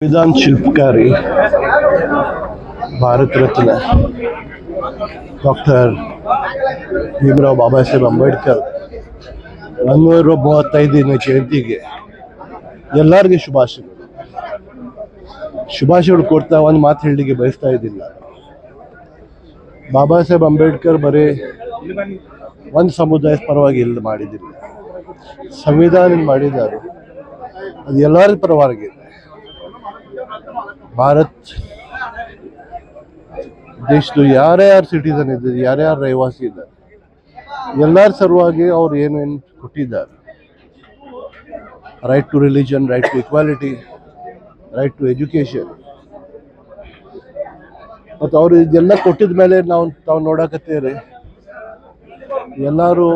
संविधान शिल्पकारी भारत रत्न डॉक्टर भीमराव बाबा साहेब अंबेडकर 135ನೇ ಜಯಂತಿಗೆ ಎಲ್ಲರಿಗೆ ಶುಭಾಶಯಗಳು ಕೊಡ್ತಾ ಒಂದು ಮಾತು ಹೇಳಲಿಕ್ಕೆ ಬಯಸ್ತಾ ಇದ್ದೀನಿ. ಬಾಬಾ ಸಾಹೇಬ್ ಅಂಬೇಡ್ಕರ್ ಬರೀ ಒಂದು ಸಮುದಾಯದ ಪರವಾಗಿ ಇಲ್ಲ ಮಾಡಿದ್ದಿಲ್ಲ, ಸಂವಿಧಾನ ಮಾಡಿದ್ದಾರೆ, ಅದು ಎಲ್ಲರ ಪರವಾಗಿ. ಭಾರತ್ ದೇಶದ ಯಾರ್ಯಾರು ಸಿಟಿಸನ್ ಇದ್ದಾರೆ, ಯಾರ್ಯಾರು ರಹಿವಾಸಿ ಇದ್ದಾರೆ, ಎಲ್ಲರ ಸಲುವಾಗಿ ಅವ್ರು ಏನೇನು ಕೊಟ್ಟಿದ್ದಾರೆ. Right to religion, right to equality, right to education. ಮತ್ತು ಅವರು ಇದೆಲ್ಲ ಕೊಟ್ಟಿದ ಮೇಲೆ ತಾವು ನೋಡಕತ್ತೀರಿ, ಎಲ್ಲರೂ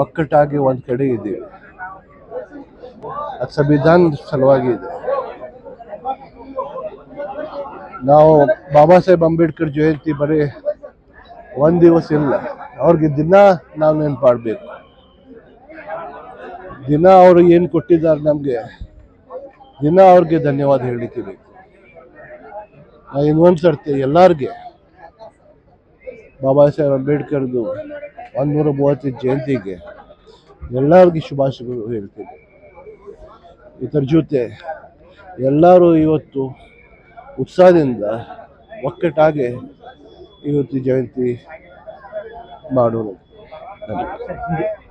ಒಕ್ಕಟ್ಟಾಗಿ ಒಂದು ಕಡೆ ಇದ್ದೀವಿ. ಅದು ಸಂವಿಧಾನದ ಸಲುವಾಗಿ ಇದೆ. ನಾವು ಬಾಬಾ ಸಾಹೇಬ್ ಅಂಬೇಡ್ಕರ್ ಜಯಂತಿ ಬರೀ ಒಂದು ದಿವಸ ಇಲ್ಲ, ಅವ್ರಿಗೆ ದಿನ ನಾವು ನೆನಪಾಡಬೇಕು. ದಿನ ಅವರು ಏನು ಕೊಟ್ಟಿದ್ದಾರೆ ನಮಗೆ, ದಿನ ಅವ್ರಿಗೆ ಧನ್ಯವಾದ ಹೇಳಲಿಕ್ಕೆ ಬೇಕು. ಇನ್ನೊಂದು ಸರ್ತಿ ಎಲ್ಲರಿಗೆ ಬಾಬಾ ಸಾಹೇಬ್ ಅಂಬೇಡ್ಕರ್ದು 135 ಜಯಂತಿಗೆ ಎಲ್ಲರಿಗೂ ಶುಭಾಶಯಗಳು ಹೇಳ್ತೀನಿ. ಇದರ ಜೊತೆ ಎಲ್ಲರೂ ಇವತ್ತು ಉತ್ಸಾಹದಿಂದ ಒಕ್ಕಟ್ಟಾಗಿ ಇವತ್ತು ಜಯಂತಿ ಮಾಡೋಣ.